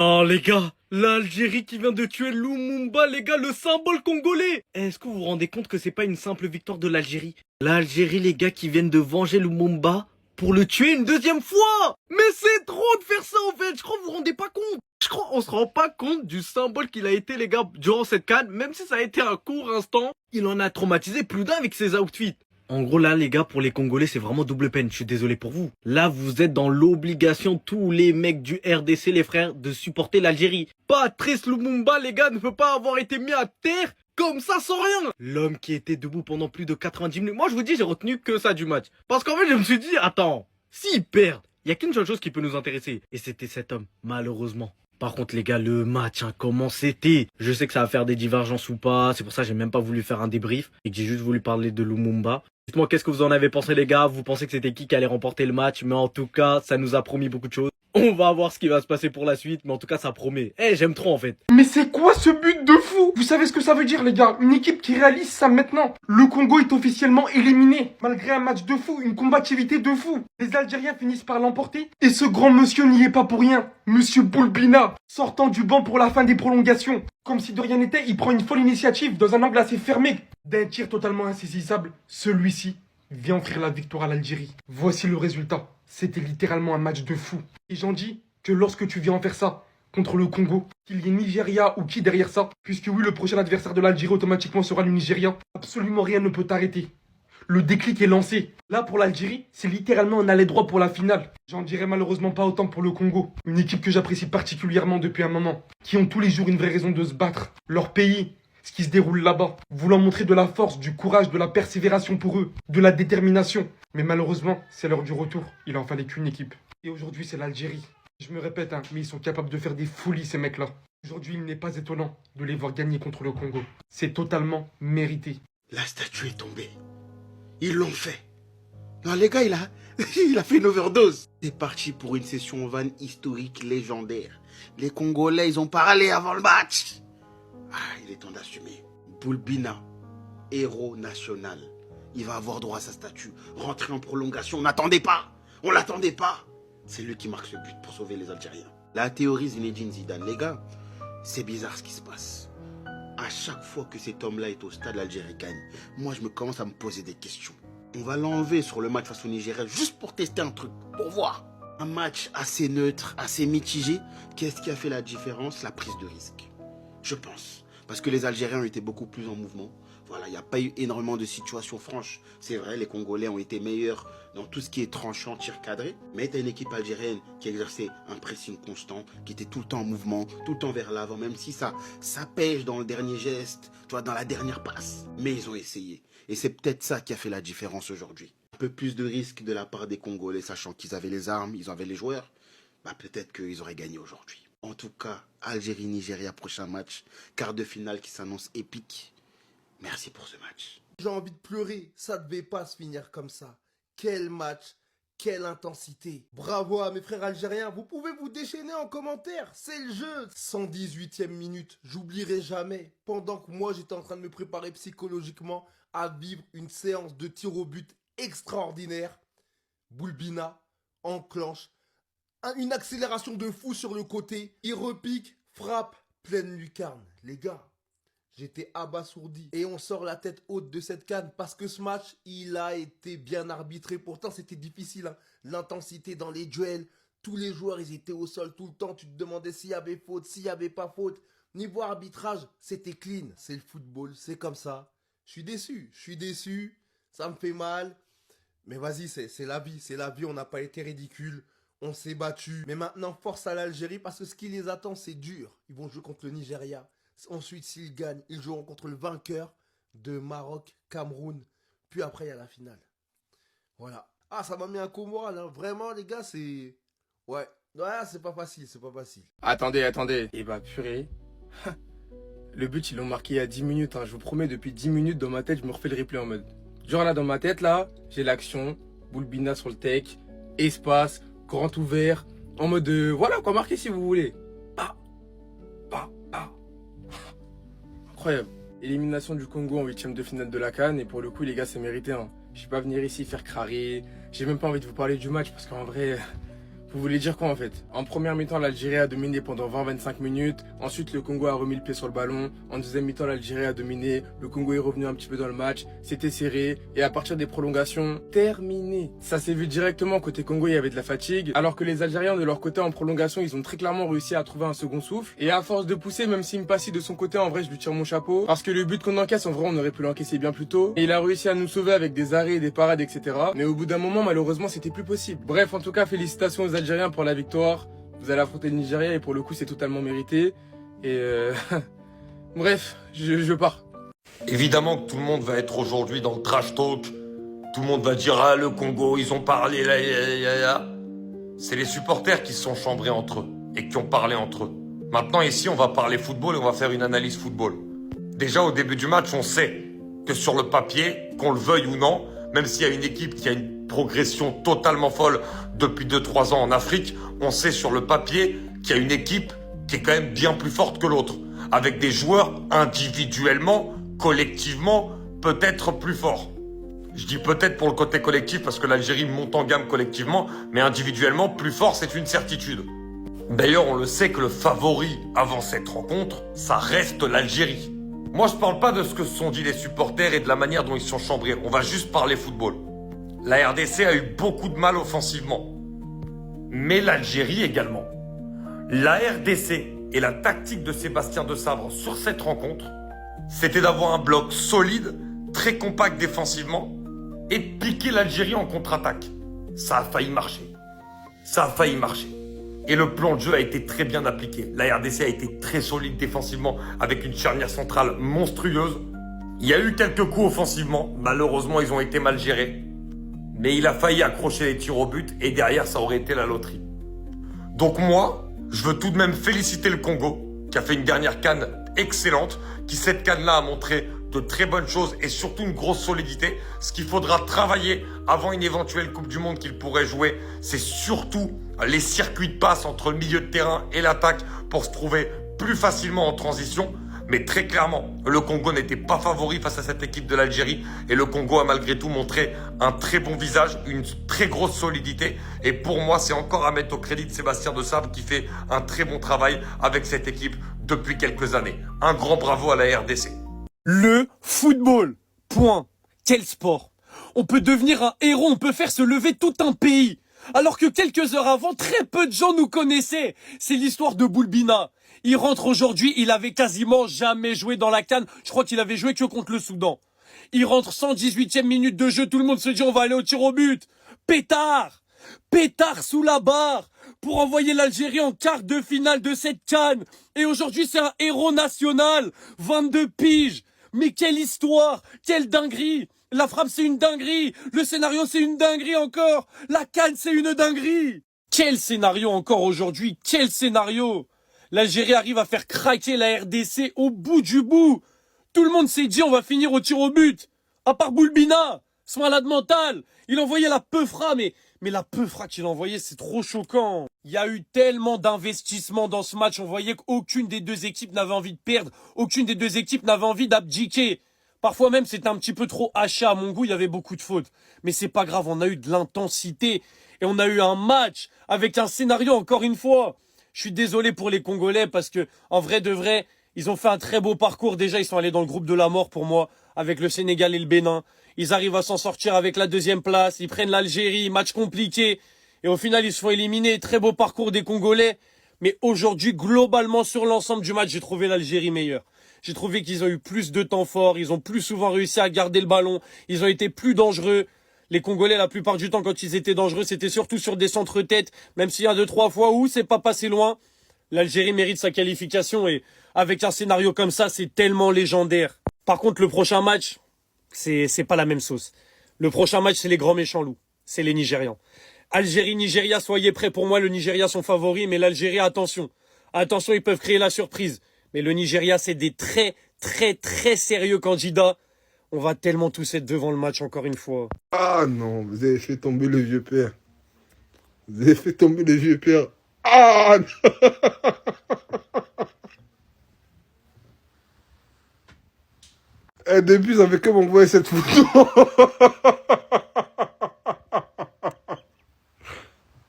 Oh les gars, l'Algérie qui vient de tuer Lumumba, les gars, le symbole congolais. Est-ce que vous vous rendez compte que c'est pas une simple victoire de l'Algérie? L'Algérie, les gars, qui viennent de venger Lumumba pour le tuer une deuxième fois. Mais c'est trop de faire ça en fait, je crois que vous vous rendez pas compte. Je crois on se rend pas compte du symbole qu'il a été les gars durant cette CAN, même si ça a été un court instant, il en a traumatisé plus d'un avec ses outfits. En gros, là, les gars, pour les Congolais, c'est vraiment double peine. Je suis désolé pour vous. Là, vous êtes dans l'obligation, tous les mecs du RDC, les frères, de supporter l'Algérie. Patrice Lumumba, les gars, ne peut pas avoir été mis à terre comme ça sans rien. L'homme qui était debout pendant plus de 90 minutes. Moi, je vous dis, j'ai retenu que ça du match. Parce qu'en fait, je me suis dit, attends, s'ils perdent, il y a qu'une seule chose qui peut nous intéresser. Et c'était cet homme, malheureusement. Par contre, les gars, le match, hein, comment c'était? Je sais que ça va faire des divergences ou pas. C'est pour ça que j'ai même pas voulu faire un débrief et que j'ai juste voulu parler de Lumumba. Dites-moi qu'est-ce que vous en avez pensé, les gars. Vous pensez que c'était qui allait remporter le match? Mais en tout cas, ça nous a promis beaucoup de choses. On va voir ce qui va se passer pour la suite. Mais en tout cas, ça promet. Eh, j'aime trop en fait. Mais c'est quoi ce but de fou? Vous savez ce que ça veut dire les gars? Une équipe qui réalise ça maintenant. Le Congo est officiellement éliminé. Malgré un match de fou, une combativité de fou. Les Algériens finissent par l'emporter. Et ce grand monsieur n'y est pas pour rien. Monsieur Boulbina, sortant du banc pour la fin des prolongations. Comme si de rien n'était, il prend une folle initiative dans un angle assez fermé. D'un tir totalement insaisissable, celui-ci vient offrir la victoire à l'Algérie. Voici le résultat. C'était littéralement un match de fou. Et j'en dis que lorsque tu viens en faire ça contre le Congo, qu'il y ait Nigeria ou qui derrière ça, puisque oui, le prochain adversaire de l'Algérie automatiquement sera le Nigeria, absolument rien ne peut t'arrêter. Le déclic est lancé. Là, pour l'Algérie, c'est littéralement un aller droit pour la finale. J'en dirais malheureusement pas autant pour le Congo. Une équipe que j'apprécie particulièrement depuis un moment. Qui ont tous les jours une vraie raison de se battre. Leur pays, ce qui se déroule là-bas. Voulant montrer de la force, du courage, de la persévération pour eux. De la détermination. Mais malheureusement, c'est l'heure du retour. Il en fallait qu'une équipe. Et aujourd'hui, c'est l'Algérie. Je me répète, hein, mais ils sont capables de faire des folies, ces mecs-là. Aujourd'hui, il n'est pas étonnant de les voir gagner contre le Congo. C'est totalement mérité. La statue est tombée. Ils l'ont fait. Non, les gars, il a fait une overdose. C'est parti pour une session van historique légendaire. Les Congolais, ils ont parlé avant le match. Ah, il est temps d'assumer. Boulbina, héros national. Il va avoir droit à sa statue. Rentrer en prolongation, on n'attendait pas. On l'attendait pas. C'est lui qui marque ce but pour sauver les Algériens. La théorie Zinedine Zidane, les gars, c'est bizarre ce qui se passe. À chaque fois que cet homme-là est au stade, l'Algérie gagne. Moi, je commence à me poser des questions. On va l'enlever sur le match face au Nigeria juste pour tester un truc, pour voir. Un match assez neutre, assez mitigé. Qu'est-ce qui a fait la différence? La prise de risque. Je pense. Parce que les Algériens ont été beaucoup plus en mouvement. Voilà, il n'y a pas eu énormément de situations franches. C'est vrai, les Congolais ont été meilleurs dans tout ce qui est tranchant, tir cadré. Mais tu as une équipe algérienne qui exerçait un pressing constant, qui était tout le temps en mouvement, tout le temps vers l'avant, même si ça pêche dans le dernier geste, tu vois, dans la dernière passe. Mais ils ont essayé. Et c'est peut-être ça qui a fait la différence aujourd'hui. Un peu plus de risque de la part des Congolais, sachant qu'ils avaient les armes, ils avaient les joueurs. Bah peut-être qu'ils auraient gagné aujourd'hui. En tout cas, Algérie-Nigeria, prochain match. Quart de finale qui s'annonce épique. Merci pour ce match. J'ai envie de pleurer, ça devait pas se finir comme ça. Quel match, quelle intensité. Bravo à mes frères algériens, vous pouvez vous déchaîner en commentaire, c'est le jeu. 118e minute, j'oublierai jamais. Pendant que moi j'étais en train de me préparer psychologiquement à vivre une séance de tir au but extraordinaire, Boulbina enclenche une accélération de fou sur le côté. Il repique, frappe, pleine lucarne. Les gars, j'étais abasourdi. Et on sort la tête haute de cette canne parce que ce match, il a été bien arbitré. Pourtant, c'était difficile. Hein. L'intensité dans les duels. Tous les joueurs, ils étaient au sol tout le temps. Tu te demandais s'il y avait faute, s'il n'y avait pas faute. Niveau arbitrage, c'était clean. C'est le football, c'est comme ça. Je suis déçu. Ça me fait mal. Mais vas-y, c'est la vie. C'est la vie, on n'a pas été ridicule. On s'est battu. Mais maintenant, force à l'Algérie parce que ce qui les attend, c'est dur. Ils vont jouer contre le Nigeria. Ensuite, s'ils gagnent, ils joueront contre le vainqueur de Maroc, Cameroun. Puis après, il y a la finale. Voilà. Ah, ça m'a mis un coup au moral. Hein. Vraiment, les gars, c'est... Ouais, c'est pas facile, c'est pas facile. Attendez. Eh bah purée. Le but, ils l'ont marqué il y a 10 minutes. Hein. Je vous promets, depuis 10 minutes, dans ma tête, je me refais le replay en mode... Genre là, dans ma tête, là, j'ai l'action. Boulbina sur le tech. Espace. Grand ouvert. En mode... voilà, quoi marquer si vous voulez. Incroyable. Élimination du Congo en 8ème de finale de la CAN. Et pour le coup, les gars, c'est mérité. Hein. Je vais pas venir ici faire crarer. J'ai même pas envie de vous parler du match parce qu'en vrai... Vous voulez dire quoi en fait? En première mi-temps, l'Algérie a dominé pendant 20-25 minutes. Ensuite, le Congo a remis le pied sur le ballon. En deuxième mi-temps, l'Algérie a dominé. Le Congo est revenu un petit peu dans le match. C'était serré. Et à partir des prolongations, terminé. Ça s'est vu directement côté Congo, il y avait de la fatigue. Alors que les Algériens, de leur côté, en prolongation, ils ont très clairement réussi à trouver un second souffle. Et à force de pousser, même si Mpassi de son côté, en vrai, je lui tire mon chapeau. Parce que le but qu'on encaisse, en vrai, on aurait pu l'encaisser bien plus tôt. Et il a réussi à nous sauver avec des arrêts, des parades, etc. Mais au bout d'un moment, malheureusement, c'était plus possible. Bref, en tout cas, félicitations aux Algériens pour la victoire. Vous allez affronter le Nigeria et pour le coup c'est totalement mérité. Et bref, je pars. Évidemment que tout le monde va être aujourd'hui dans le trash talk. Tout le monde va dire ah le Congo, ils ont parlé là. C'est les supporters qui se sont chambrés entre eux et qui ont parlé entre eux. Maintenant ici on va parler football et on va faire une analyse football. Déjà au début du match on sait que sur le papier, qu'on le veuille ou non, même s'il y a une équipe qui a une progression totalement folle depuis 2-3 ans en Afrique, on sait sur le papier qu'il y a une équipe qui est quand même bien plus forte que l'autre, avec des joueurs individuellement, collectivement, peut-être plus forts. Je dis peut-être pour le côté collectif parce que l'Algérie monte en gamme collectivement, mais individuellement, plus fort, c'est une certitude. D'ailleurs, on le sait que le favori avant cette rencontre, ça reste l'Algérie. Moi, je parle pas de ce que se sont dit les supporters et de la manière dont ils se sont chambrés. On va juste parler football. La RDC a eu beaucoup de mal offensivement. Mais l'Algérie également. La RDC et la tactique de Sébastien Desabre sur cette rencontre, c'était d'avoir un bloc solide, très compact défensivement, et de piquer l'Algérie en contre-attaque. Ça a failli marcher. Ça a failli marcher. Et le plan de jeu a été très bien appliqué. La RDC a été très solide défensivement avec une charnière centrale monstrueuse. Il y a eu quelques coups offensivement. Malheureusement, ils ont été mal gérés. Mais il a failli accrocher les tirs au but et derrière, ça aurait été la loterie. Donc moi, je veux tout de même féliciter le Congo qui a fait une dernière CAN excellente, qui cette CAN-là a montré de très bonnes choses et surtout une grosse solidité. Ce qu'il faudra travailler avant une éventuelle Coupe du Monde qu'il pourrait jouer, c'est surtout les circuits de passe entre le milieu de terrain et l'attaque pour se trouver plus facilement en transition. Mais très clairement, le Congo n'était pas favori face à cette équipe de l'Algérie et le Congo a malgré tout montré un très bon visage, une très grosse solidité. Et pour moi, c'est encore à mettre au crédit de Sébastien Desabre qui fait un très bon travail avec cette équipe depuis quelques années. Un grand bravo à la RDC. Le football. Point. Quel sport. On peut devenir un héros, on peut faire se lever tout un pays. Alors que quelques heures avant, très peu de gens nous connaissaient. C'est l'histoire de Boulbina. Il rentre aujourd'hui, il avait quasiment jamais joué dans la CAN. Je crois qu'il avait joué que contre le Soudan. Il rentre 118e minute de jeu, tout le monde se dit on va aller au tir au but. Pétard. Pétard sous la barre pour envoyer l'Algérie en quart de finale de cette CAN. Et aujourd'hui c'est un héros national. 22 piges. Mais quelle histoire, quelle dinguerie. La frappe c'est une dinguerie. Le scénario c'est une dinguerie encore. La CAN c'est une dinguerie. Quel scénario encore aujourd'hui, quel scénario. L'Algérie arrive à faire craquer la RDC au bout du bout. Tout le monde s'est dit on va finir au tir au but. À part Boulbina, ce malade mental. Il envoyait la peufra, mais la peufra qu'il envoyait, c'est trop choquant. Il y a eu tellement d'investissements dans ce match. On voyait qu'aucune des deux équipes n'avait envie de perdre. Aucune des deux équipes n'avait envie d'abdiquer. Parfois même, c'était un petit peu trop haché à mon goût. Il y avait beaucoup de fautes. Mais c'est pas grave, on a eu de l'intensité. Et on a eu un match avec un scénario, encore une fois. Je suis désolé pour les Congolais parce que, en vrai de vrai, ils ont fait un très beau parcours. Déjà, ils sont allés dans le groupe de la mort pour moi, avec le Sénégal et le Bénin. Ils arrivent à s'en sortir avec la deuxième place. Ils prennent l'Algérie, match compliqué. Et au final, ils se font éliminer. Très beau parcours des Congolais. Mais aujourd'hui, globalement, sur l'ensemble du match, j'ai trouvé l'Algérie meilleure. J'ai trouvé qu'ils ont eu plus de temps fort. Ils ont plus souvent réussi à garder le ballon. Ils ont été plus dangereux. Les Congolais, la plupart du temps, quand ils étaient dangereux, c'était surtout sur des centres-têtes, même s'il y a 2-3 fois où c'est pas passé loin. L'Algérie mérite sa qualification et avec un scénario comme ça, c'est tellement légendaire. Par contre, le prochain match, c'est pas la même sauce. Le prochain match, c'est les grands méchants loups. C'est les Nigérians. Algérie-Nigeria, soyez prêts. Pour moi, le Nigeria sont favoris, mais l'Algérie, attention. Attention, ils peuvent créer la surprise. Mais le Nigeria, c'est des très, très, très sérieux candidats. On va tellement tous être devant le match encore une fois. Ah non, vous avez fait tomber le vieux père. Vous avez fait tomber le vieux père. Ah non. Et depuis, ça fait que m'envoyer cette photo.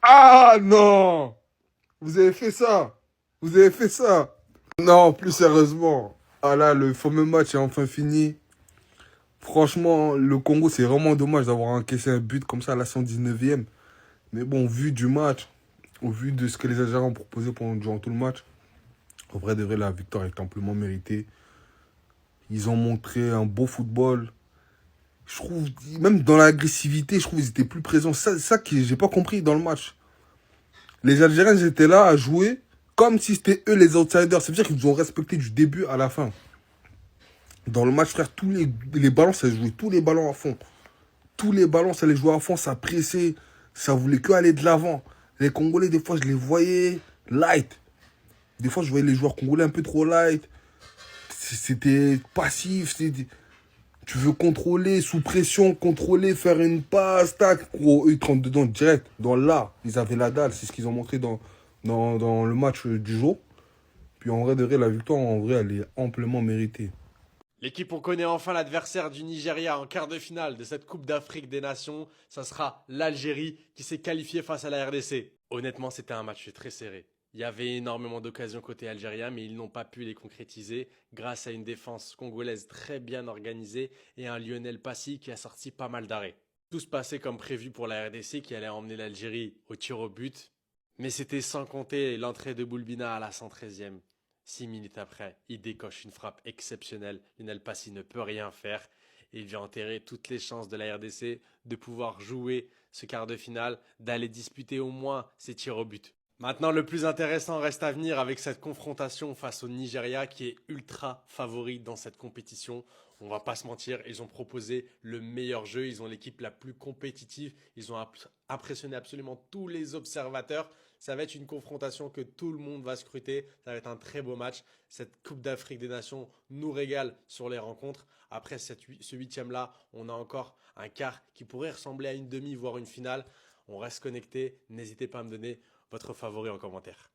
Ah Ah non! Vous avez fait ça! Vous avez fait ça! Non, plus sérieusement. Ah là, le fameux match est enfin fini. Franchement, le Congo, c'est vraiment dommage d'avoir encaissé un but comme ça à la 119e. Mais bon, au vu du match, au vu de ce que les Algériens ont proposé durant tout le match, au vrai de vrai, la victoire est amplement méritée. Ils ont montré un beau football. Je trouve, même dans l'agressivité, je trouve qu'ils étaient plus présents. Ça que j'ai pas compris dans le match. Les Algériens, ils étaient là à jouer comme si c'était eux les outsiders. Ça veut dire qu'ils nous ont respecté du début à la fin. Dans le match, frère, tous les ballons, ça jouait tous les ballons à fond. Tous les ballons, ça les jouait à fond, ça pressait. Ça voulait que aller de l'avant. Les Congolais, des fois, je les voyais light. Des fois, je voyais les joueurs congolais un peu trop light. C'était passif. Tu veux contrôler, sous pression, contrôler, faire une passe, tac. Gros, eux, ils te rentrent dedans direct. Dans là, ils avaient la dalle. C'est ce qu'ils ont montré dans le match du jour. Puis en vrai de vrai, la victoire, en vrai, elle est amplement méritée. L'équipe, on connaît enfin l'adversaire du Nigeria en quart de finale de cette Coupe d'Afrique des Nations. Ça sera l'Algérie qui s'est qualifiée face à la RDC. Honnêtement, c'était un match très serré. Il y avait énormément d'occasions côté algérien, mais ils n'ont pas pu les concrétiser grâce à une défense congolaise très bien organisée et un Lionel Passy qui a sorti pas mal d'arrêts. Tout se passait comme prévu pour la RDC qui allait emmener l'Algérie au tir au but, mais c'était sans compter l'entrée de Boulbina à la 113e. 6 minutes après, il décoche une frappe exceptionnelle. Lionel Passy ne peut rien faire. Et il vient enterrer toutes les chances de la RDC de pouvoir jouer ce quart de finale, d'aller disputer au moins ses tirs au but. Maintenant, le plus intéressant reste à venir avec cette confrontation face au Nigeria qui est ultra favori dans cette compétition. On va pas se mentir, ils ont proposé le meilleur jeu, ils ont l'équipe la plus compétitive, ils ont impressionné absolument tous les observateurs. Ça va être une confrontation que tout le monde va scruter, ça va être un très beau match. Cette Coupe d'Afrique des Nations nous régale sur les rencontres. Après ce huitième-là, on a encore un quart qui pourrait ressembler à une demi, voire une finale. On reste connecté, n'hésitez pas à me donner votre favori en commentaire.